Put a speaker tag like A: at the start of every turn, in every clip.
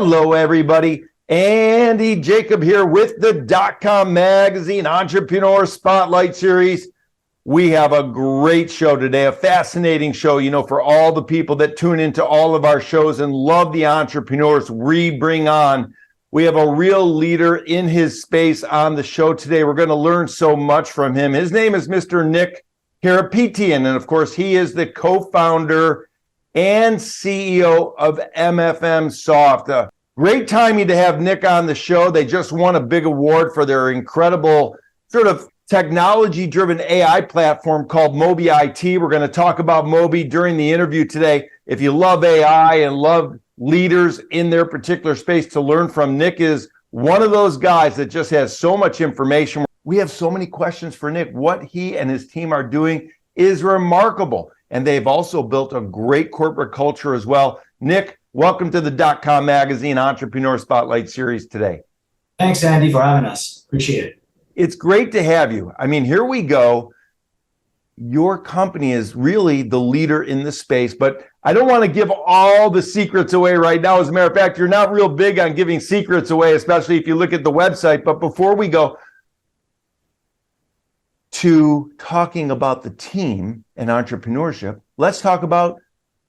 A: Hello, everybody. Andy Jacob here with the DotCom Magazine Entrepreneur Spotlight Series. We have a great show today, a fascinating show, for all the people that tune into all of our shows and love the entrepreneurs we bring on. We have a real leader in his space on the show today. We're going to learn so much from him. His name is Mr. Vahe Karapetian, and of course, he is the co-founder and CEO of MFMsoft. Great timing to have Nick on the show. They just won a big award for their incredible sort of technology-driven AI platform called Moby IT. We're going to talk about Moby during the interview today. If you love AI and love leaders in their particular space to learn from, Nick is one of those guys that just has so much information. We have so many questions for Nick. What he and his team are doing is remarkable. And they've also built a great corporate culture as well. Nick, welcome to the DotCom Magazine Entrepreneur Spotlight Series today.
B: Thanks, Andy, for having us. Appreciate it.
A: It's great to have you. I mean, here we go. Your company is really the leader in the space, but I don't want to give all the secrets away right now. As a matter of fact, you're not real big on giving secrets away, especially if you look at the website. But before we go to talking about the team and entrepreneurship, let's talk about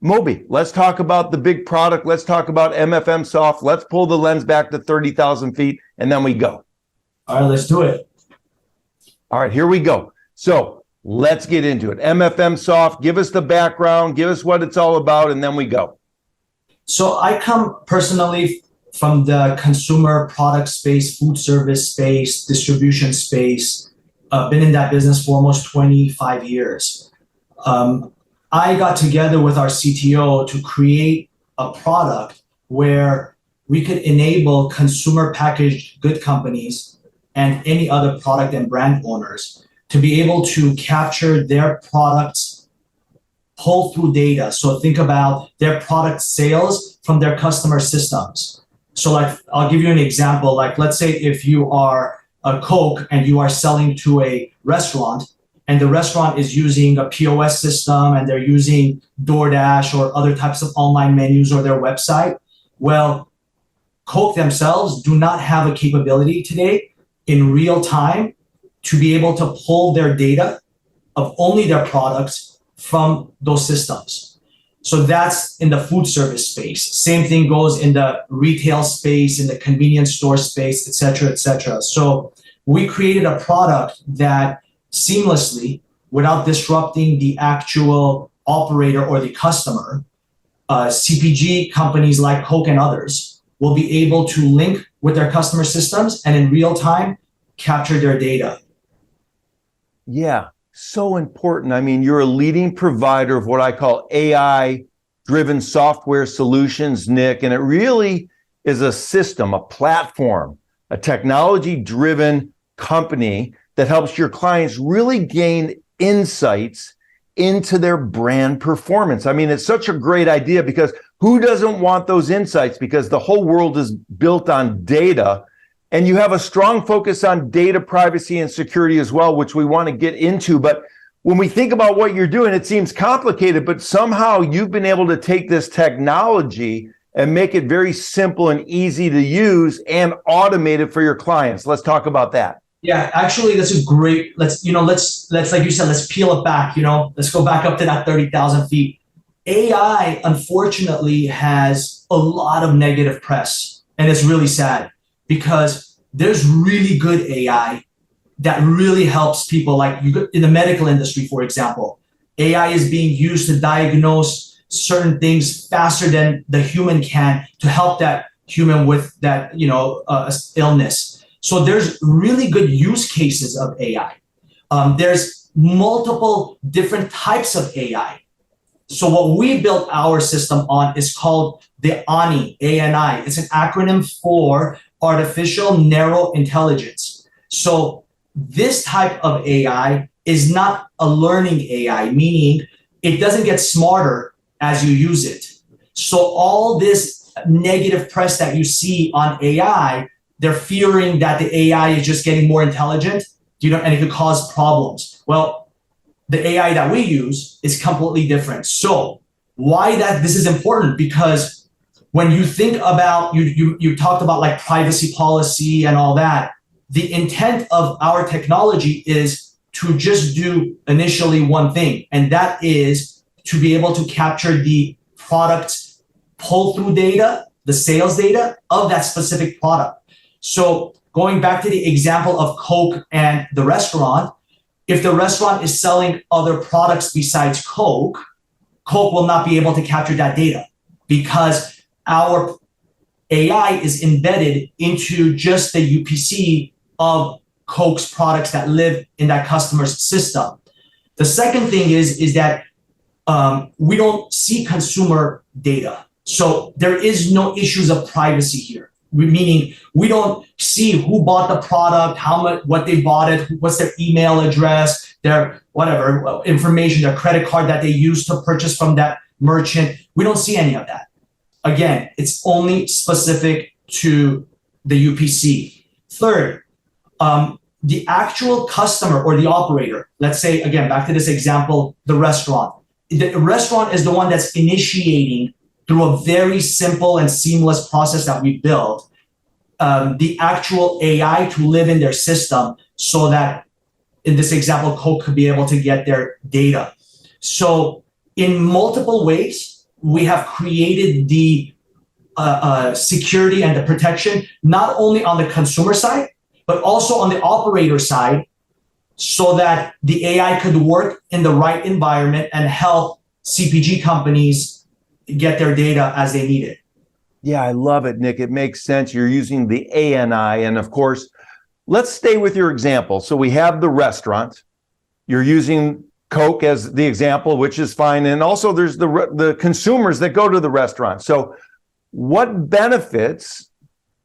A: Moby. Let's talk about the big product. Let's talk about MFMsoft. Let's pull the lens back to 30,000 feet, and then we go.
B: All right, let's do it.
A: All right, here we go. So let's get into it. MFMsoft, give us the background, give us what it's all about, and then we go.
B: So I come personally from the consumer product space, food service space, distribution space. Been in that business for almost 25 years. I got together with our CTO to create a product where we could enable consumer packaged good companies and any other product and brand owners to be able to capture their products pull through data. So think about their product sales from their customer systems. So like, I'll give you an example. Like, let's say if you are a Coke and you are selling to a restaurant, and the restaurant is using a POS system and they're using DoorDash or other types of online menus or their website. Well, Coke themselves do not have a capability today in real time to be able to pull their data of only their products from those systems. So that's in the food service space. Same thing goes in the retail space, in the convenience store space, et cetera, et cetera. So we created a product that seamlessly, without disrupting the actual operator or the customer, CPG companies like Coke and others will be able to link with their customer systems and in real time capture their data.
A: Yeah, so important. I mean, you're a leading provider of what I call AI-driven software solutions, Nick, and it really is a system, a platform, a technology-driven company that helps your clients really gain insights into their brand performance. I mean, it's such a great idea because who doesn't want those insights? Because the whole world is built on data, and you have a strong focus on data privacy and security as well, which we want to get into. But when we think about what you're doing, it seems complicated, but somehow you've been able to take this technology and make it very simple and easy to use and automate it for your clients. Let's talk about that.
B: Yeah, actually, that's a great, let's like you said, let's peel it back, let's go back up to that 30,000 feet. AI, unfortunately, has a lot of negative press, and it's really sad because there's really good AI that really helps people. Like in the medical industry, for example, AI is being used to diagnose certain things faster than the human can to help that human with that, illness. So there's really good use cases of AI. There's multiple different types of AI. So what we built our system on is called the ANI, A-N-I. It's an acronym for Artificial Narrow Intelligence. So this type of AI is not a learning AI, meaning it doesn't get smarter as you use it. So all this negative press that you see on AI, they're fearing that the AI is just getting more intelligent, and it could cause problems. Well, the AI that we use is completely different. So why this is important? Because when you think about, you talked about like privacy policy and all that, the intent of our technology is to just do initially one thing, and that is to be able to capture the product pull-through data, the sales data of that specific product. So going back to the example of Coke and the restaurant, if the restaurant is selling other products besides Coke, Coke will not be able to capture that data because our AI is embedded into just the UPC of Coke's products that live in that customer's system. The second thing is that we don't see consumer data. So there is no issues of privacy here. Meaning we don't see who bought the product, how much, what they bought it, what's their email address, their whatever information, their credit card that they used to purchase from that merchant. We don't see any of that. Again, it's only specific to the UPC. Third, the actual customer or the operator, let's say, again, back to this example, the restaurant. The restaurant is the one that's initiating through a very simple and seamless process that we built, the actual AI to live in their system so that, in this example, Coke could be able to get their data. So in multiple ways, we have created the security and the protection, not only on the consumer side, but also on the operator side, so that the AI could work in the right environment and help CPG companies get their data as they need it.
A: Yeah, I love it, Nick. It makes sense. You're using the ANI. And of course, let's stay with your example. So we have the restaurant. You're using Coke as the example, which is fine. And also there's the consumers that go to the restaurant. So what benefits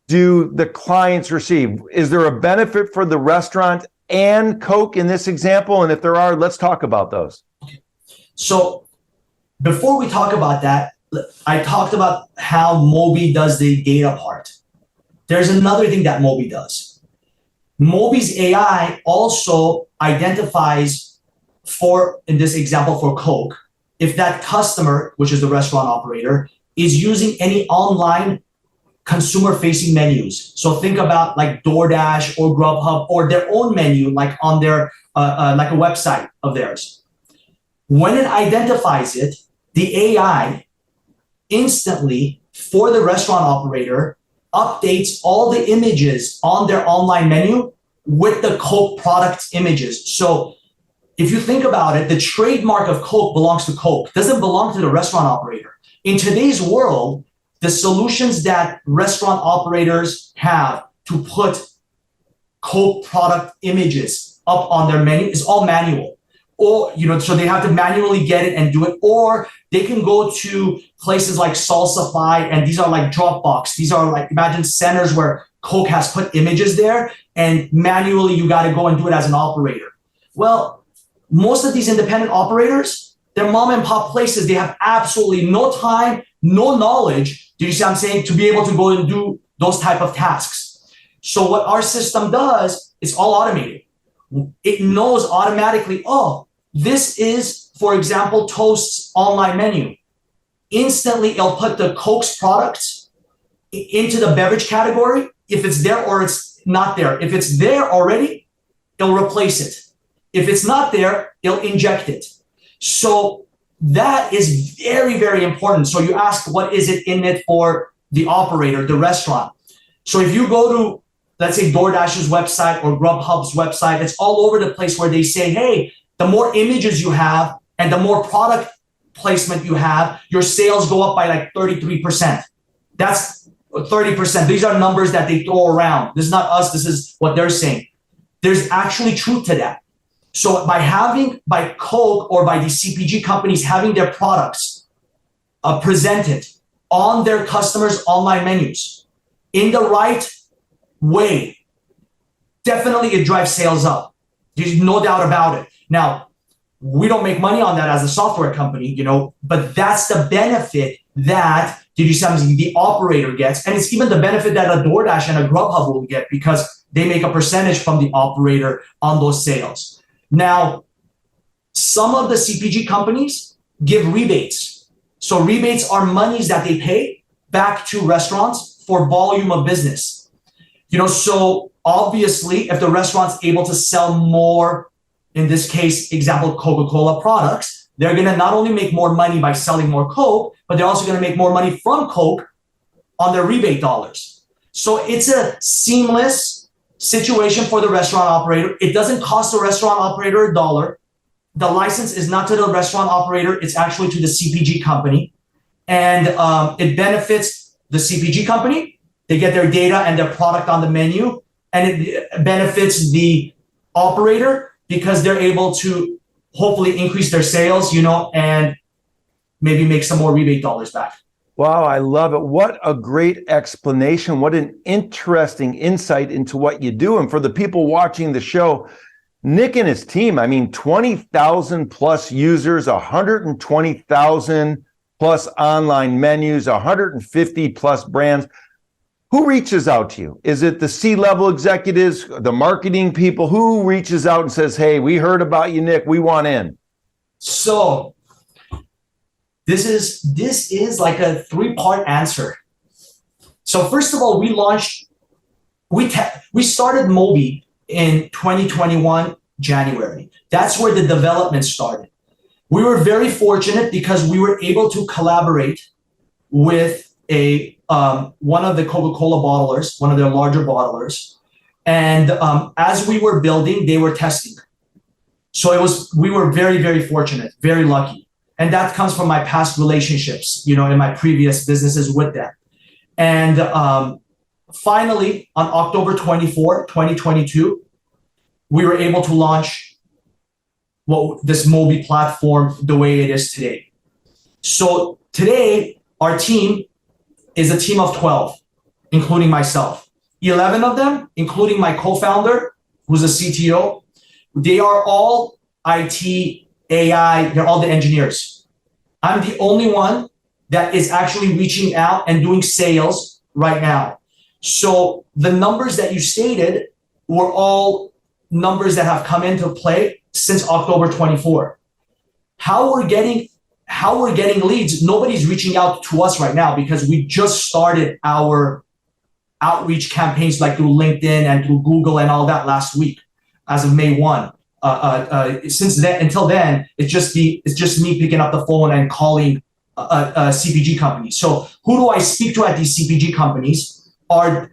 A: do the clients receive? Is there a benefit for the restaurant and Coke in this example? And if there are, let's talk about those.
B: So before we talk about that, I talked about how Moby does the data part. There's another thing that Moby does. Moby's AI also identifies for, in this example for Coke, if that customer, which is the restaurant operator, is using any online consumer-facing menus. So think about like DoorDash or Grubhub or their own menu, like on their, like a website of theirs. When it identifies it, the AI instantly, for the restaurant operator, updates all the images on their online menu with the Coke product images. So if you think about it, the trademark of Coke belongs to Coke, it doesn't belong to the restaurant operator. In today's world, the solutions that restaurant operators have to put Coke product images up on their menu is all manual. Or, so they have to manually get it and do it, or they can go to places like Salsify, and these are like Dropbox. These are like, imagine centers where Coke has put images there, and manually you got to go and do it as an operator. Well, most of these independent operators, they're mom and pop places. They have absolutely no time, no knowledge. Do you see what I'm saying? To be able to go and do those type of tasks. So what our system does is all automated. It knows automatically, oh, this is, for example, Toast's online menu. Instantly, it'll put the Coke's products into the beverage category if it's there or it's not there. If it's there already, it'll replace it. If it's not there, it'll inject it. So that is very, very important. So you ask, what is it in it for the operator, the restaurant? So if you go to, let's say, DoorDash's website or Grubhub's website, it's all over the place where they say, hey, the more images you have and the more product placement you have, your sales go up by like 33%. That's 30%. These are numbers that they throw around. This is not us. This is what they're saying. There's actually truth to that. So by Coke or by these CPG companies having their products presented on their customers' online menus in the right way, definitely it drives sales up. There's no doubt about it. Now, we don't make money on that as a software company, but that's the benefit that the operator gets. And it's even the benefit that a DoorDash and a Grubhub will get because they make a percentage from the operator on those sales. Now, some of the CPG companies give rebates. So rebates are monies that they pay back to restaurants for volume of business. So obviously, if the restaurant's able to sell more, in this case, example, Coca-Cola products, they're going to not only make more money by selling more Coke, but they're also going to make more money from Coke on their rebate dollars. So it's a seamless situation for the restaurant operator. It doesn't cost the restaurant operator a dollar. The license is not to the restaurant operator, it's actually to the CPG company. And it benefits the CPG company. They get their data and their product on the menu. And it benefits the operator because they're able to hopefully increase their sales, and maybe make some more rebate dollars back.
A: Wow, I love it. What a great explanation. What an interesting insight into what you do. And for the people watching the show, Nick and his team, 20,000 plus users, 120,000 plus online menus, 150 plus brands. Who reaches out to you? Is it the C-level executives, the marketing people? Who reaches out and says, hey, we heard about you, Nick, we want in?
B: So this is like a three-part answer. So first of all, we started Mobi in 2021, January. That's where the development started. We were very fortunate because we were able to collaborate with one of the Coca-Cola bottlers, one of their larger bottlers. And as we were building, they were testing. So we were very, very fortunate, very lucky. And that comes from my past relationships, in my previous businesses with them. And finally, on October 24, 2022, we were able to launch this Mobi platform the way it is today. So today, our team is a team of 12, including myself. 11 of them, including my co-founder, who's a CTO, they are all IT, AI, they're all the engineers. I'm the only one that is actually reaching out and doing sales right now. So the numbers that you stated were all numbers that have come into play since October 24. How we're getting leads, nobody's reaching out to us right now because we just started our outreach campaigns like through LinkedIn and through Google and all that last week as of May 1. Since then, until then, it's just me picking up the phone and calling CPG companies. So who do I speak to at these CPG companies are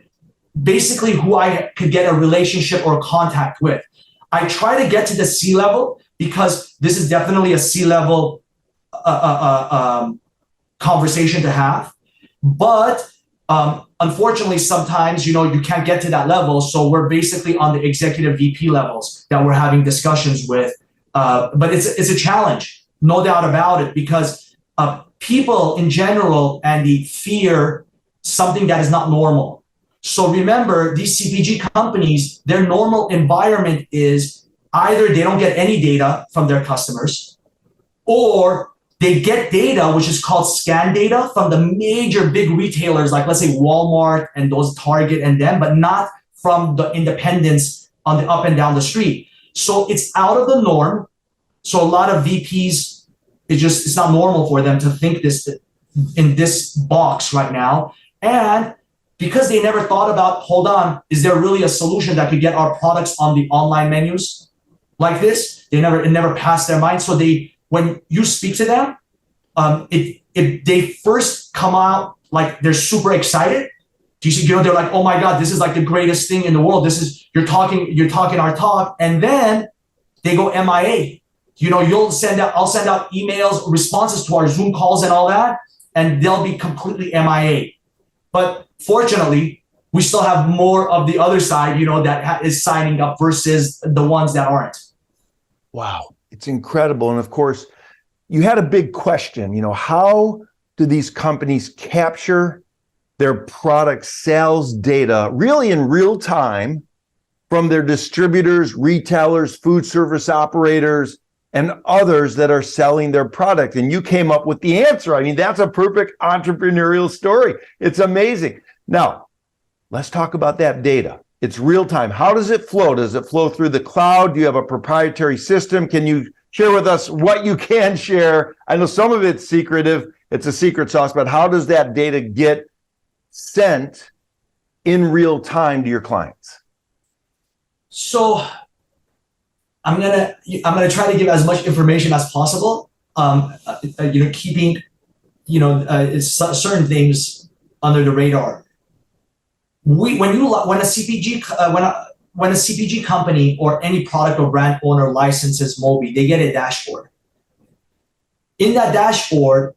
B: basically who I could get a relationship or contact with. I try to get to the C-level because this is definitely a C-level conversation to have. But unfortunately, sometimes, you can't get to that level. So we're basically on the executive VP levels that we're having discussions with. But it's a challenge, no doubt about it, because people in general, Andy, fear something that is not normal. So remember, these CPG companies, their normal environment is either they don't get any data from their customers, or they get data, which is called scan data, from the major big retailers, like let's say Walmart and those Target and them, but not from the independents on the up and down the street. So it's out of the norm. So a lot of VPs, it's not normal for them to think this in this box right now. And because they never thought about, hold on, is there really a solution that could get our products on the online menus like this? It never passed their mind. So when you speak to them, if they first come out like they're super excited, they're like, oh my God, this is like the greatest thing in the world. You're talking our talk, and then they go MIA. I'll send out emails, responses to our Zoom calls and all that, and they'll be completely MIA. But fortunately, we still have more of the other side, that is signing up versus the ones that aren't.
A: Wow, it's incredible. And of course, you had a big question, how do these companies capture their product sales data really in real time from their distributors, retailers, food service operators, and others that are selling their product? And you came up with the answer. That's a perfect entrepreneurial story. It's amazing. Now, let's talk about that data. It's real time. How does it flow? Does it flow through the cloud? Do you have a proprietary system? Can you share with us what you can share? I know some of it's secretive. it's a secret sauce, but how does that data get sent in real time to your clients?
B: So I'm gonna try to give as much information as possible. Keeping certain things under the radar. When a CPG company or any product or brand owner licenses Moby, they get a dashboard. In that dashboard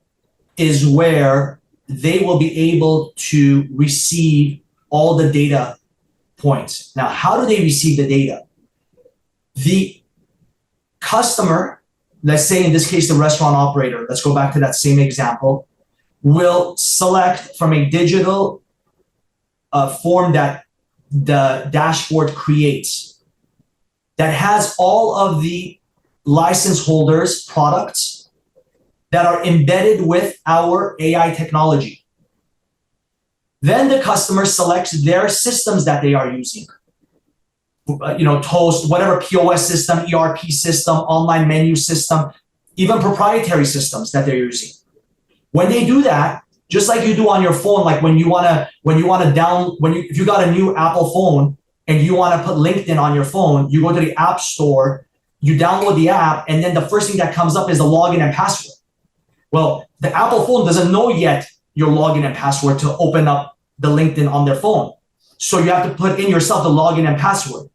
B: is where they will be able to receive all the data points. Now, how do they receive the data? The customer, let's say in this case, the restaurant operator, let's go back to that same example, will select from a digital form that the dashboard creates that has all of the license holders' products that are embedded with our AI technology. Then the customer selects their systems that they are using. Toast, whatever POS system, ERP system, online menu system, even proprietary systems that they're using. When they do that, just like you do on your phone, like if you got a new Apple phone and you want to put LinkedIn on your phone, you go to the App Store, you download the app, and then the first thing that comes up is the login and password. Well, the Apple phone doesn't know yet your login and password to open up the LinkedIn on their phone. So you have to put in yourself the login and password.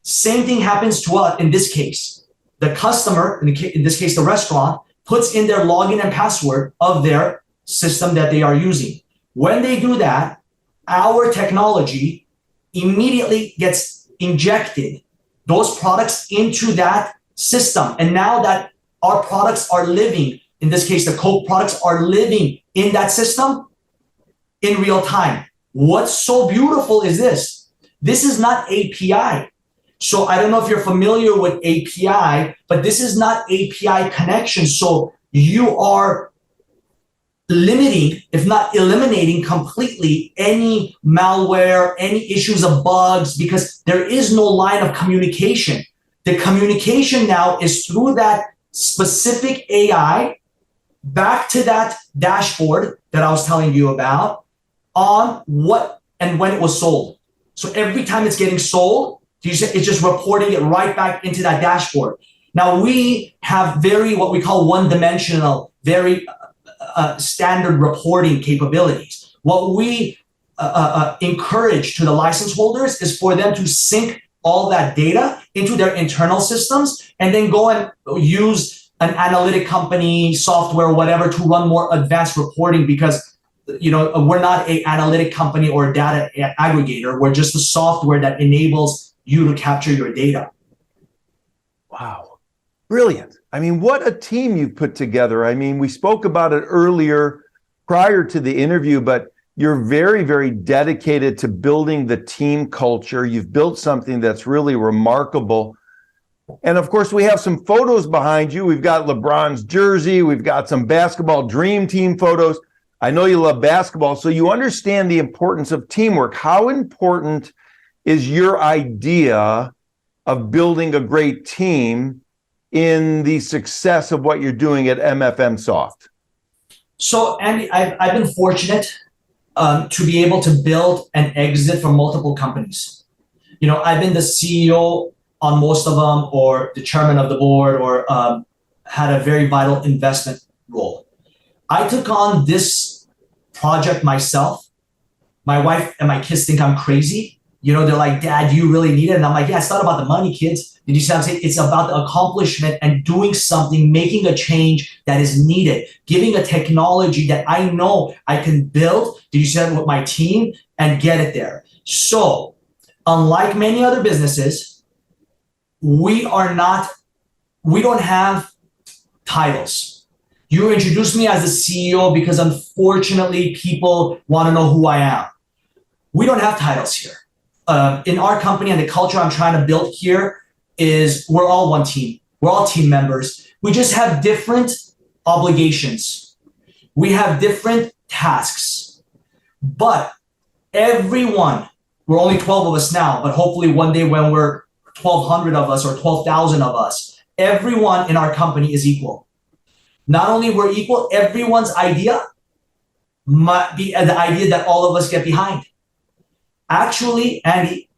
B: Same thing happens to us in this case. The customer, in this case the restaurant, puts in their login and password of their system that they are using. When they do that, our technology immediately gets injected, those products into that system. And now that our products are living, in this case, the Coke products are living in that system in real time. What's so beautiful is this. This is not API. So I don't know if you're familiar with API, but this is not API connection. So you are limiting, if not eliminating completely any malware, any issues of bugs, because there is no line of communication. The communication now is through that specific AI back to that dashboard that I was telling you about on what and when it was sold. So every time it's getting sold, it's just reporting it right back into that dashboard. Now we have what we call one-dimensional, very standard reporting capabilities. What we encourage to the license holders is for them to sync all that data into their internal systems and then go and use an analytic company, software, whatever, to run more advanced reporting, because we're not an analytic company or a data aggregator. We're just a software that enables you to capture your data.
A: Wow. Brilliant. I mean, what a team you've put together. I mean, we spoke about it earlier prior to the interview, but you're very, very dedicated to building the team culture. You've built something that's really remarkable. And of course, we have some photos behind you. We've got LeBron's jersey. We've got some basketball dream team photos. I know you love basketball, so you understand the importance of teamwork. How important is your idea of building a great team in the success of what you're doing at MFMsoft?
B: So, Andy, I've been fortunate to be able to build and exit from multiple companies. I've been the CEO on most of them, or the chairman of the board, or had a very vital investment role. I took on this project myself. My wife and my kids think I'm crazy. They're like, "Dad, do you really need it?" And I'm like, "Yeah, it's not about the money, kids. Did you see what I'm saying? It's about the accomplishment and doing something, making a change that is needed, giving a technology that I know I can build." Did you see that with my team and get it there? So, unlike many other businesses, we don't have titles. You introduced me as the CEO because unfortunately people want to know who I am. We don't have titles here. In our company, and the culture I'm trying to build here is we're all one team. We're all team members. We just have different obligations. We have different tasks. But everyone, we're only 12 of us now, but hopefully one day when we're 1,200 of us or 12,000 of us, everyone in our company is equal. Not only we're equal, everyone's idea might be the idea that all of us get behind. Actually, Andy,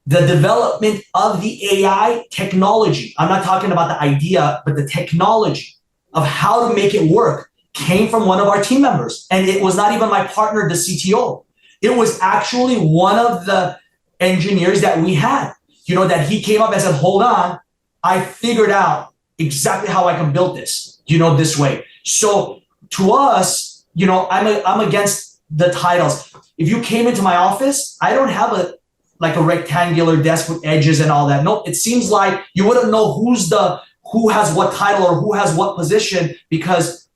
B: the development of the AI technology, I'm not talking about the idea, but the technology of how to make it work came from one of our team members. And it was not even my partner, the CTO. It was actually one of the engineers that we had, that he came up and said, hold on, I figured out exactly how I can build this, this way. So to us, I'm against the titles. If you came into my office, I don't have a rectangular desk with edges and all that. No, it seems like you wouldn't know who has what title or who has what position, because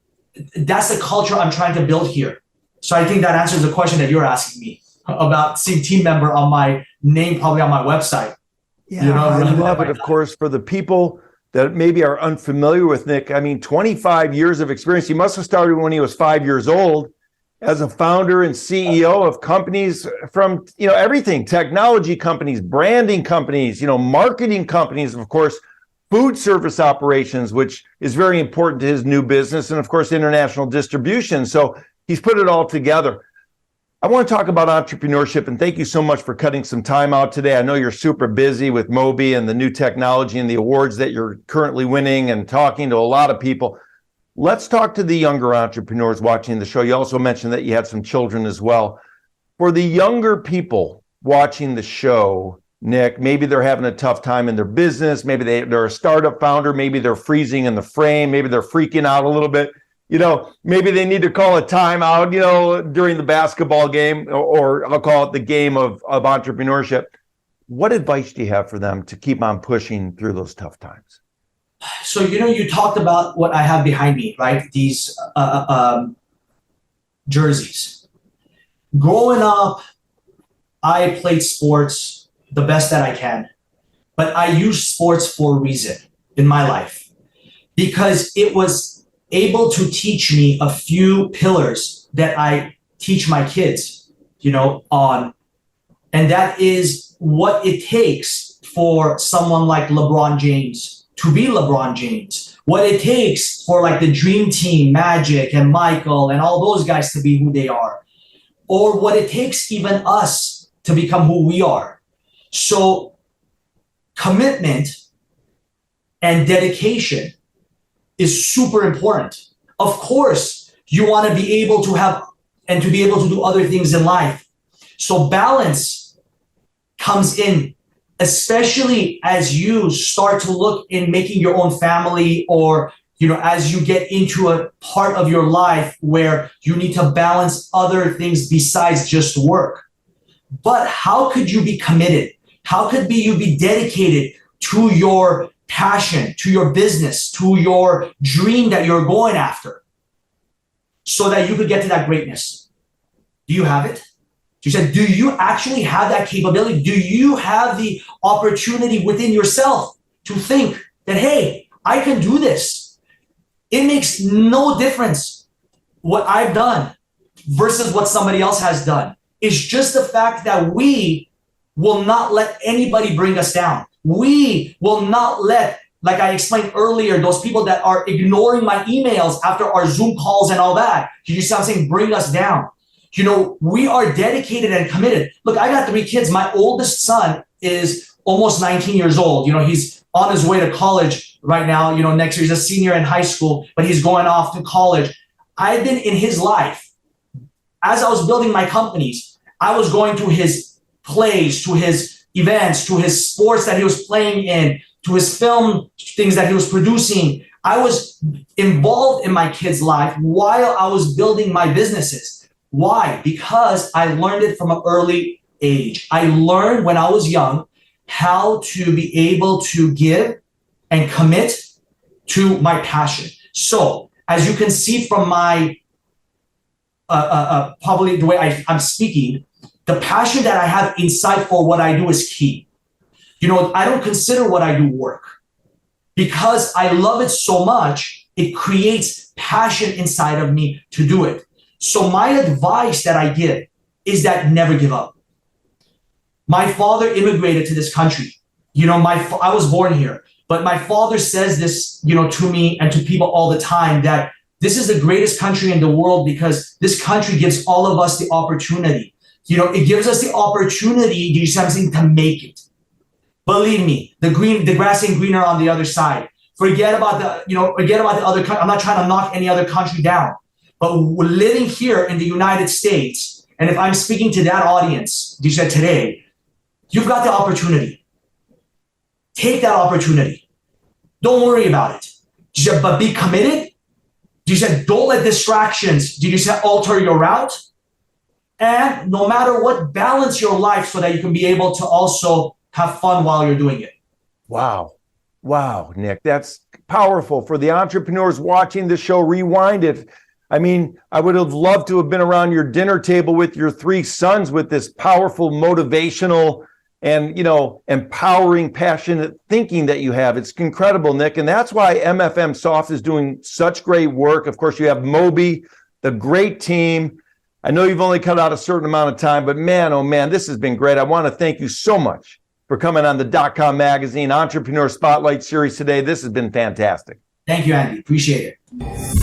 B: that's the culture I'm trying to build here. So I think that answers the question that you're asking me about seeing team member on my name, probably on my website.
A: Yeah, I love it, of course, for the people that maybe are unfamiliar with Nick. I mean, 25 years of experience. He must have started when he was 5 years old as a founder and CEO of companies from, everything, technology companies, branding companies, marketing companies, of course, food service operations, which is very important to his new business, and of course, international distribution. So he's put it all together. I want to talk about entrepreneurship, and thank you so much for cutting some time out today. I know you're super busy with Moby and the new technology and the awards that you're currently winning and talking to a lot of people. Let's talk to the younger entrepreneurs watching the show. You also mentioned that you had some children as well. For the younger people watching the show, Nick, maybe they're having a tough time in their business. Maybe they're a startup founder. Maybe they're freezing in the frame. Maybe they're freaking out a little bit. Maybe they need to call a timeout, during the basketball game, or I'll call it the game of entrepreneurship. What advice do you have for them to keep on pushing through those tough times?
B: So, you talked about what I have behind me, right? These jerseys. Growing up, I played sports the best that I can, but I use sports for a reason in my life, because it was able to teach me a few pillars that I teach my kids, on. And that is what it takes for someone like LeBron James to be LeBron James, what it takes for the dream team, Magic and Michael and all those guys to be who they are, or what it takes even us to become who we are. So commitment and dedication is super important. Of course, you want to be able to have and to be able to do other things in life. So balance comes in, especially as you start to look in making your own family, or as you get into a part of your life where you need to balance other things besides just work. But how could you be committed? How could you be dedicated to your passion, to your business, to your dream that you're going after, so that you could get to that greatness? Do you have it? You said, do you actually have that capability? Do you have the opportunity within yourself to think that, hey, I can do this? It makes no difference what I've done versus what somebody else has done. It's just the fact that we will not let anybody bring us down. We will not let, like I explained earlier, those people that are ignoring my emails after our Zoom calls and all that, you see what I'm saying, bring us down. We are dedicated and committed. Look, I got 3 kids. My oldest son is almost 19 years old. He's on his way to college right now. Next year he's a senior in high school, but he's going off to college. I've been in his life. As I was building my companies, I was going to his plays, to his events, to his sports that he was playing in, to his film things that he was producing. I was involved in my kid's life while I was building my businesses. Why? Because I learned it from an early age. I learned when I was young how to be able to give and commit to my passion. So as you can see from my, probably the way I'm speaking, the passion that I have inside for what I do is key. I don't consider what I do work, because I love it so much. It creates passion inside of me to do it. So my advice that I give is that never give up. My father immigrated to this country. I was born here, but my father says this, to me and to people all the time, that This is the greatest country in the world because this country gives all of us the opportunity. You know, it gives us the opportunity, do you see something, to make it. Believe me, the grass ain't greener on the other side. Forget about the other country. I'm not trying to knock any other country down, but we're living here in the United States. And if I'm speaking to that audience, you said today, you've got the opportunity. Take that opportunity. Don't worry about it. But be committed. You said, don't let distractions, did you say, alter your route? And no matter what, balance your life so that you can be able to also have fun while you're doing it.
A: Wow. Wow, Nick, that's powerful. For the entrepreneurs watching the show, rewind it. I mean, I would have loved to have been around your dinner table with your 3 sons with this powerful, motivational, and, you know, empowering, passionate thinking that you have. It's incredible, Nick. And that's why MFMsoft is doing such great work. Of course, you have Moby, the great team. I know you've only cut out a certain amount of time, but man, oh man, this has been great. I want to thank you so much for coming on the .com Magazine Entrepreneur Spotlight Series today. This has been fantastic.
B: Thank you, Andy. Appreciate it.